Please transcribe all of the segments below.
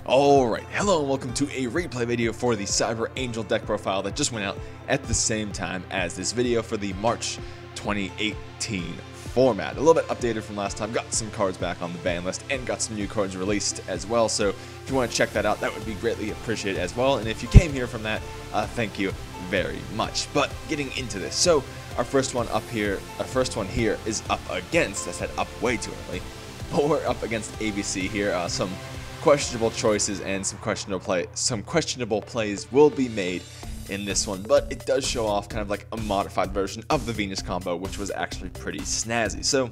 Alright, hello and welcome to a replay video for the Cyber Angel deck profile that just went out at the same time as this video for the March 2018 format. A little bit updated from last time, got some cards back on the ban list and got some new cards released as well, so if you want to check that out, that would be greatly appreciated as well, and if you came here from that, thank you very much. But getting into this, so our first one here is up against, I said up way too early, but we're up against ABC here, some questionable choices and some questionable plays will be made in this one, but it does show off kind of like a modified version of the Venus combo, which was actually pretty snazzy. So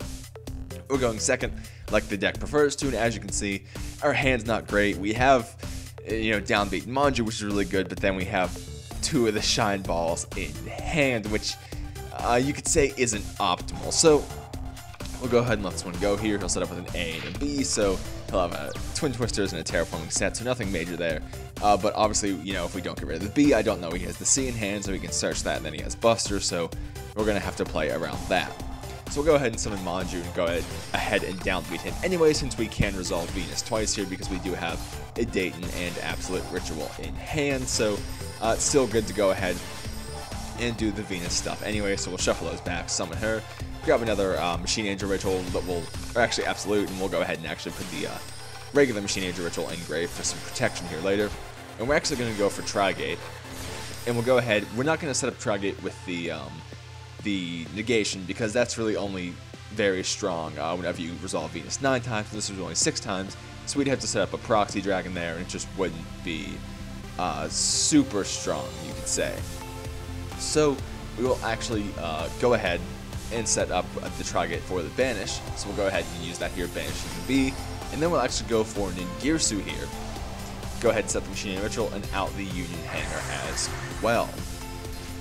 we're going second like the deck prefers to, and as you can see, our hand's not great. We have, downbeat Manju, which is really good, but then we have two of the shine balls in hand, which you could say isn't optimal. So we'll go ahead and let this one go here. He'll set up with an A and a B, so he'll have a Twin Twisters and a Terraforming set, so nothing major there. But obviously, if we don't get rid of the B, I don't know he has the C in hand, so we can search that, and then he has Buster, so we're going to have to play around that. So we'll go ahead and summon Manju and go ahead and downbeat him anyway, since we can resolve Venus twice here, because we do have a Dayton and Absolute Ritual in hand, so it's still good to go ahead and do the Venus stuff anyway. So we'll shuffle those back, summon her, grab another Machine Angel Ritual, or actually Absolute, and we'll go ahead and actually put the regular Machine Angel Ritual in grave for some protection here later. And we're actually going to go for Tri-Gate, and we'll go ahead, we're not going to set up Tri-Gate with the negation, because that's really only very strong whenever you resolve Venus 9 times, and this was only 6 times, so we'd have to set up a Proxy Dragon there, and it just wouldn't be super strong, you could say. So we will actually go ahead and set up the Tri-Gate for the Banish. So we'll go ahead and use that here, banishing the B, and then we'll actually go for Ningirsu here. Go ahead and set the Machine Ritual and out the Union Hanger as well,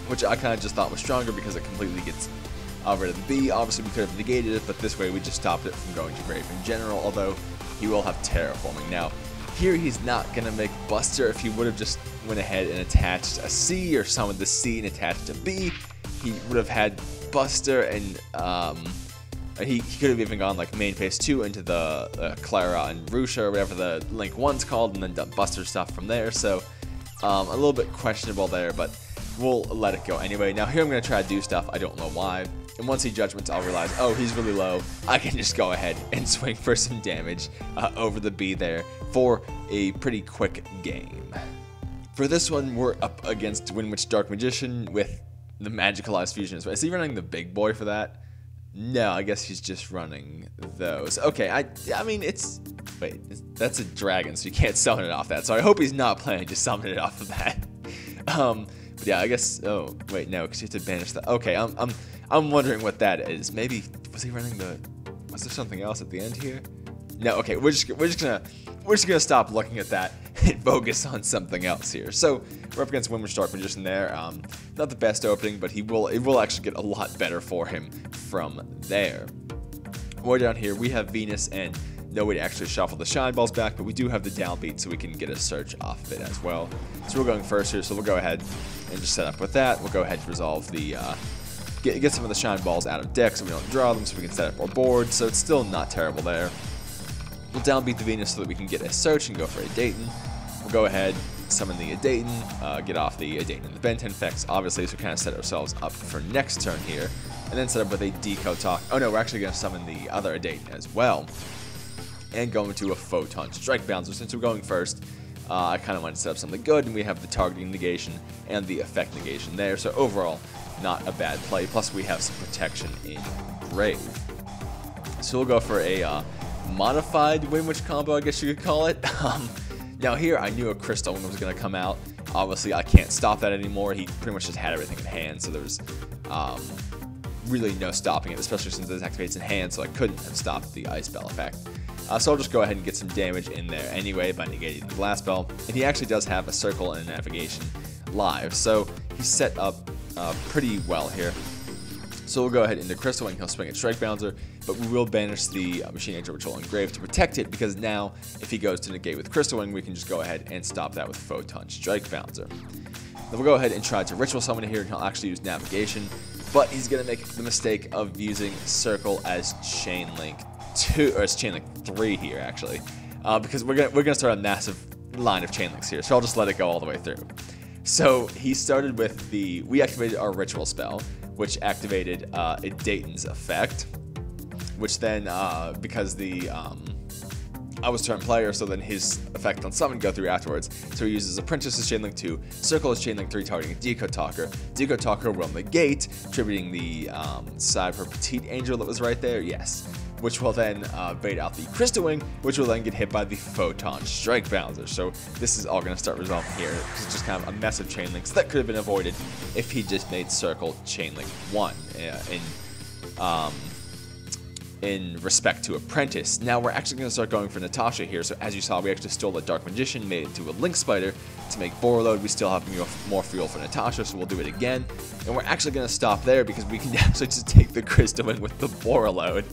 which I kind of just thought was stronger because it completely gets rid of the B. Obviously we could have negated it, but this way we just stopped it from going to grave in general, although he will have Terraforming. Now here he's not going to make Buster. If he would have just went ahead and attached a C, or summoned the C and attached a B, he would have had Buster, and he could have even gone like main phase 2 into the Clara and Rusha, or whatever the Link 1's called, and then done Buster stuff from there. So a little bit questionable there, but we'll let it go anyway. Now here I'm going to try to do stuff, I don't know why, and once he judgments, I'll realize, oh, he's really low. I can just go ahead and swing for some damage over the B there for a pretty quick game. For this one, we're up against Windwitch Dark Magician with the Magicalized Fusion. Is he running the big boy for that? No, I guess he's just running those. Okay, I mean, that's a dragon, so you can't summon it off that. So I hope he's not planning to summon it off of that. But yeah, I guess. Oh wait, no, because you have to banish that. Okay, I'm wondering what that is. Maybe was he running the? Was there something else at the end here? No. Okay, we're just gonna stop looking at that and focus on something else here. So we're up against Windwitch Dark Magician there. Not the best opening, but it will actually get a lot better for him from there. Way down here we have Venus, and no way to actually shuffle the shine balls back, but we do have the downbeat, so we can get a search off of it as well. So we're going first here, so we'll go ahead and just set up with that. We'll go ahead and resolve the get some of the shine balls out of deck so we don't draw them, so we can set up our board. So it's still not terrible there. We'll downbeat the Venus so that we can get a search and go for a Dayton. We'll go ahead, summon the Dayton, get off the Dayton and the Ben 10 effects, obviously, so we kind of set ourselves up for next turn here, and then set up with a Deco Talk. Oh no, we're actually going to summon the other Dayton as well, and go into a Photon Strike Bouncer. Since we're going first, I kind of want to set up something good, and we have the targeting negation and the effect negation there, so overall, not a bad play, plus we have some protection in grave. So we'll go for a modified Windwitch combo, I guess you could call it. Now here, I knew a Crystal was going to come out. Obviously, I can't stop that anymore. He pretty much just had everything in hand, so there's really no stopping it, especially since this activates in hand, so I couldn't have stopped the Ice Spell effect. So I'll just go ahead and get some damage in there anyway by negating the Blast Spell. And he actually does have a Circle and a Navigation live, so he's set up pretty well here. So we'll go ahead into Crystal Wing, he'll swing at Strike Bouncer, but we will banish the Machine Angel Ritual and Grave to protect it, because now, if he goes to negate with Crystal Wing, we can just go ahead and stop that with Photon Strike Bouncer. Then we'll go ahead and try to Ritual Summon here, and he'll actually use Navigation, but he's going to make the mistake of using Circle as Chain Link 2, or as Chain Link 3 here, actually, because we're gonna start a massive line of chain links here, so I'll just let it go all the way through. So he started with we activated our ritual spell, which activated a Dayton's effect, which then, because I was turn player, so then his effect on summon go through afterwards. So he uses Apprentice's Chainlink 2, Circle is Chainlink 3 targeting Decode Talker. Decode Talker will negate, attributing the Cyber Petite Angel that was right there, yes. Which will then bait out the Crystal Wing, which will then get hit by the Photon Strike Balancer. So this is all going to start resolving here. It's just kind of a mess of chain links that could have been avoided if he just made Circle Chainlink 1 in respect to Apprentice. Now we're actually going to start going for Natasha here. So as you saw, we actually stole the Dark Magician, made it into a Link Spider to make Borreload. We still have more fuel for Natasha, so we'll do it again. And we're actually going to stop there because we can actually just take the Crystal Wing with the Borreload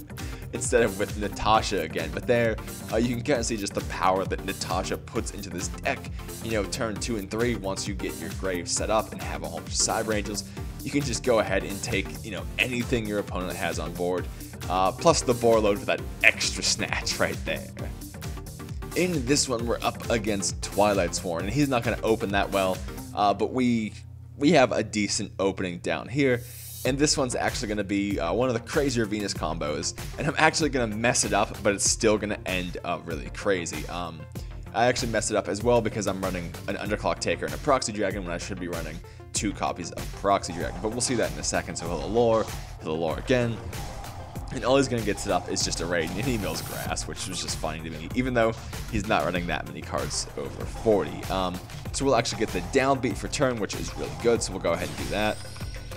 instead of with Natasha again. But there, you can kind of see just the power that Natasha puts into this deck. You know, turn 2 and 3, once you get your grave set up and have a whole bunch of Cyber Angels, you can just go ahead and take, you know, anything your opponent has on board. Plus the Borreload for that extra snatch right there. In this one, we're up against Twilight Sworn, and he's not going to open that well, but we have a decent opening down here. And this one's actually going to be one of the crazier Venus combos, and I'm actually going to mess it up, but it's still going to end up really crazy. I actually messed it up as well because I'm running an Underclock Taker and a Proxy Dragon when I should be running 2 copies of Proxy Dragon, but we'll see that in a second. So he'll allure again. And all he's going to get set up is just a raid, and he mills grass, which was just funny to me, even though he's not running that many cards over 40. So we'll actually get the downbeat for turn, which is really good, so we'll go ahead and do that.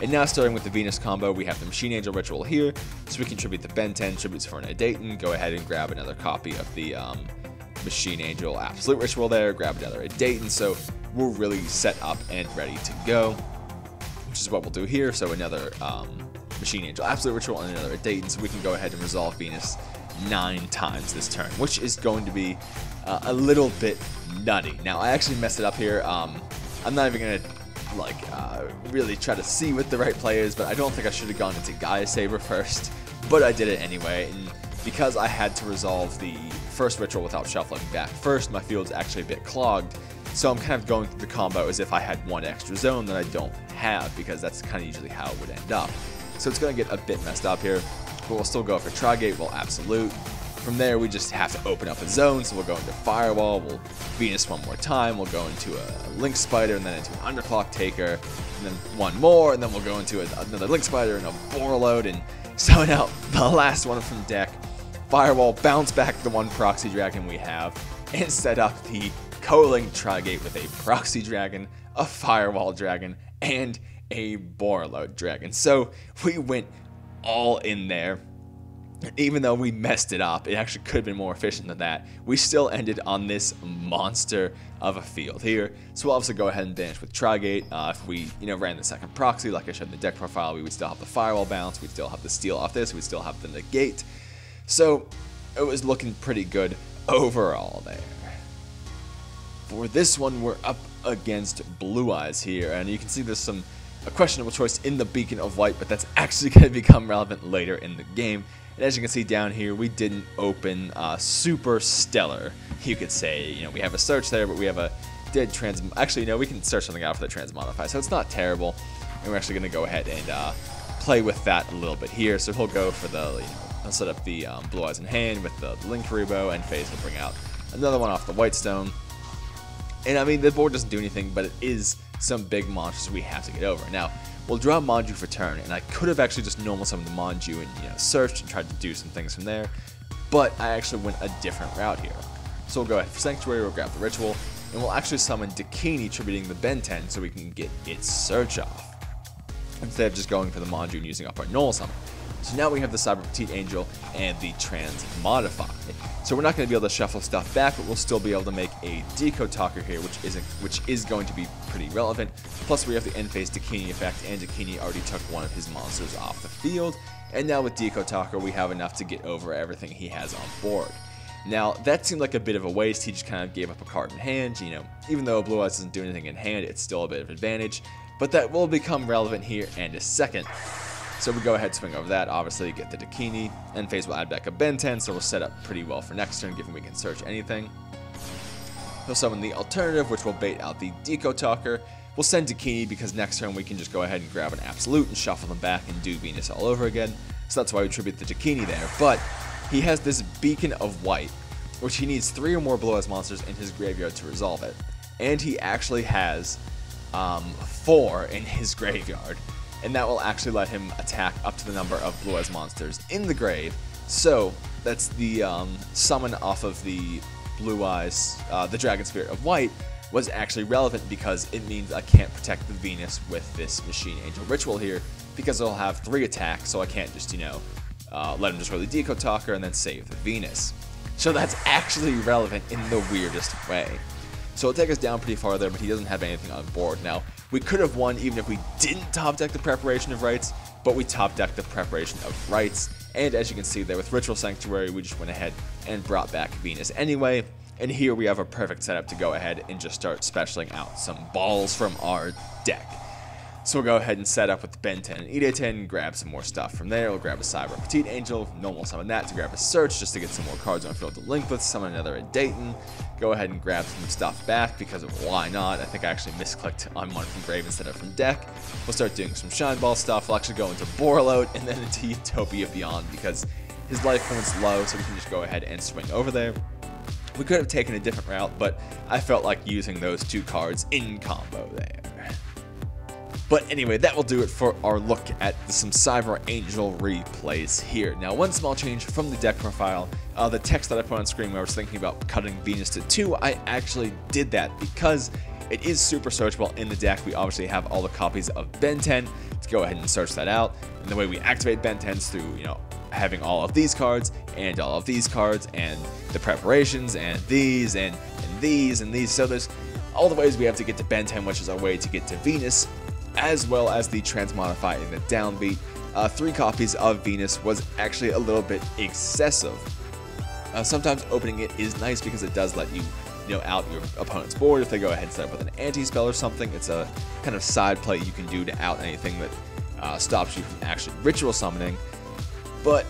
And now starting with the Venus combo, we have the Machine Angel Ritual here, so we can tribute the Ben 10, tributes for an Dayton, go ahead and grab another copy of the Machine Angel Absolute Ritual there, grab another Dayton, so we're really set up and ready to go, which is what we'll do here. So another Machine Angel Absolute Ritual and another Dayton, so we can go ahead and resolve Venus 9 times this turn, which is going to be a little bit nutty. Now I actually messed it up here. I'm not even gonna really try to see with the right players, but I don't think I should have gone into Gaia Saber first, but I did it anyway. And because I had to resolve the first ritual without shuffling back first, my field's actually a bit clogged. So I'm kind of going through the combo as if I had one extra zone that I don't have, because that's kind of usually how it would end up. So it's going to get a bit messed up here, but we'll still go for Tri-Gate, we'll Absolute. From there, we just have to open up a zone, so we'll go into Firewall, we'll Venus one more time, we'll go into a Link Spider, and then into an Underclock Taker, and then one more, and then we'll go into another Link Spider and a Borreload, and summon out the last one from deck. Firewall, bounce back the one Proxy Dragon we have, and set up the Co-Link Tri-Gate with a Proxy Dragon, a Firewall Dragon, and a Borreload Dragon. So we went all in there. Even though we messed it up, it actually could have been more efficient than that. We still ended on this monster of a field here. So we'll obviously go ahead and banish with Tri-Gate. If we, ran the second proxy, like I showed in the deck profile, we would still have the Firewall bounce, we'd still have the steal off this, we'd still have the negate. So it was looking pretty good overall there. For this one, we're up against Blue Eyes here, and you can see there's a questionable choice in the Beacon of Light, but that's actually going to become relevant later in the game. And as you can see down here, we didn't open Super Stellar, you could say. We have a search there, but we have a dead actually, no, we can search something out for the transmodify, so it's not terrible. And we're actually going to go ahead and play with that a little bit here. So he'll go for the, he'll set up the Blue Eyes in hand with the Link Rebo, and phase will bring out another one off the Whitestone. And I mean, the board doesn't do anything, but it is some big monsters we have to get over. Now, we'll draw Manju for turn, and I could have actually just normal summoned the Manju and searched and tried to do some things from there, but I actually went a different route here. So we'll go ahead for Sanctuary, we'll grab the Ritual, and we'll actually summon Dakini, tributing the Ben 10 so we can get its search off, instead of just going for the Manju and using up our normal summon. So now we have the Cyber Petite Angel and the Transmodify. So we're not going to be able to shuffle stuff back, but we'll still be able to make a Decode Talker here, which is going to be pretty relevant. Plus we have the end phase Dakini effect, and Dakini already took one of his monsters off the field. And now with Decode Talker, we have enough to get over everything he has on board. Now, that seemed like a bit of a waste. He just kind of gave up a card in hand. Even though Blue Eyes doesn't do anything in hand, it's still a bit of advantage. But that will become relevant here in a second. So we go ahead, swing over that, obviously get the Dakini, end phase will add back a Ben 10, so we'll set up pretty well for next turn, given we can search anything. He'll summon the alternative, which will bait out the Deco Talker. We'll send Dakini because next turn we can just go ahead and grab an Absolute and shuffle them back and do Venus all over again. So that's why we tribute the Dakini there. But he has this Beacon of White, which he needs 3 or more Blue Eyes monsters in his graveyard to resolve it. And he actually has 4 in his graveyard. And that will actually let him attack up to the number of Blue Eyes monsters in the grave. So that's the summon off of the Blue Eyes, the Dragon Spirit of White, was actually relevant because it means I can't protect the Venus with this Machine Angel Ritual here because it'll have 3 attacks, so I can't just, you know, let him destroy the Deco Talker and then save the Venus. So that's actually relevant in the weirdest way. So it'll take us down pretty far there, but he doesn't have anything on board. Now, we could have won even if we didn't top deck the Preparation of Rites, but we top decked the Preparation of Rites, and as you can see there with Ritual Sanctuary, we just went ahead and brought back Venus anyway. And here we have a perfect setup to go ahead and just start specialing out some balls from our deck. So we'll go ahead and set up with Ben 10 and Ide 10, grab some more stuff from there. We'll grab a Cyber Petite Angel, normal summon that to grab a Search just to get some more cards on field to link with, summon another Dayton, go ahead and grab some stuff back because of why not. I think I actually misclicked on one from grave instead of from deck. We'll start doing some Shine Ball stuff. We'll actually go into Borreload and then into Utopia Beyond because his life point's low, so we can just go ahead and swing over there. We could have taken a different route, but I felt like using those 2 cards in combo there. But anyway, that will do it for our look at some Cyber Angel replays here. Now, one small change from the deck profile, the text that I put on screen where I was thinking about cutting Venus to 2, I actually did that because it is super searchable in the deck. We obviously have all the copies of Ben 10 to go ahead and search that out. And the way we activate Ben 10 is through, you know, having all of these cards and all of these cards and the preparations and these and these and these. So there's all the ways we have to get to Ben 10, which is our way to get to Venus, as well as the Transmodify and the Downbeat. 3 copies of Venus was actually a little bit excessive. Sometimes opening it is nice because it does let you, out your opponent's board. If they go ahead and set up with an anti-spell or something, it's a kind of side play you can do to out anything that stops you from actually ritual summoning. But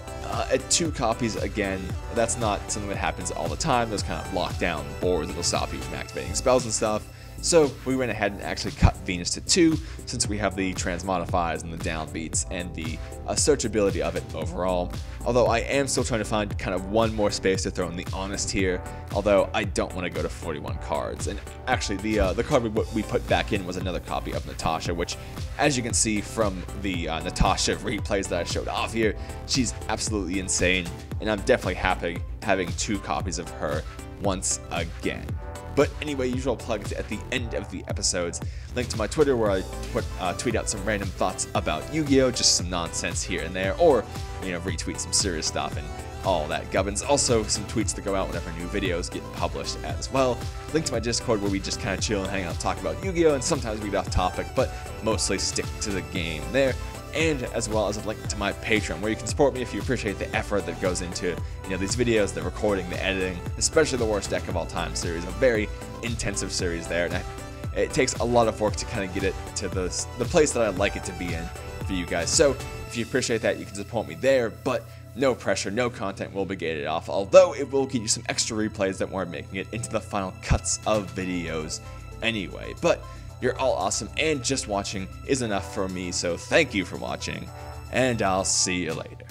at 2 copies, again, that's not something that happens all the time. Those kind of lockdown boards that'll stop you from activating spells and stuff. So we went ahead and actually cut Venus to 2 since we have the Transmodifies and the Downbeats and the searchability of it overall. Although I am still trying to find kind of one more space to throw in the Honest here, although I don't want to go to 41 cards. And actually the card we put back in was another copy of Natasha, which as you can see from the Natasha replays that I showed off here, she's absolutely insane, and I'm definitely happy having 2 copies of her once again. But anyway, usual plugs at the end of the episodes. Link to my Twitter where I tweet out some random thoughts about Yu-Gi-Oh! Just some nonsense here and there, or retweet some serious stuff and all that gubbins. Also, some tweets that go out whenever new videos get published as well. Link to my Discord where we just kind of chill and hang out and talk about Yu-Gi-Oh! And sometimes we get off topic, but mostly stick to the game there. And as well as a link to my Patreon, where you can support me if you appreciate the effort that goes into these videos, the recording, the editing, especially the Worst Deck of All Time series, a very intensive series there, and it takes a lot of work to kind of get it to the place that I'd like it to be in for you guys. So if you appreciate that, you can support me there, but no pressure, no content will be gated off, although it will give you some extra replays that weren't making it into the final cuts of videos anyway. But you're all awesome, and just watching is enough for me, so thank you for watching, and I'll see you later.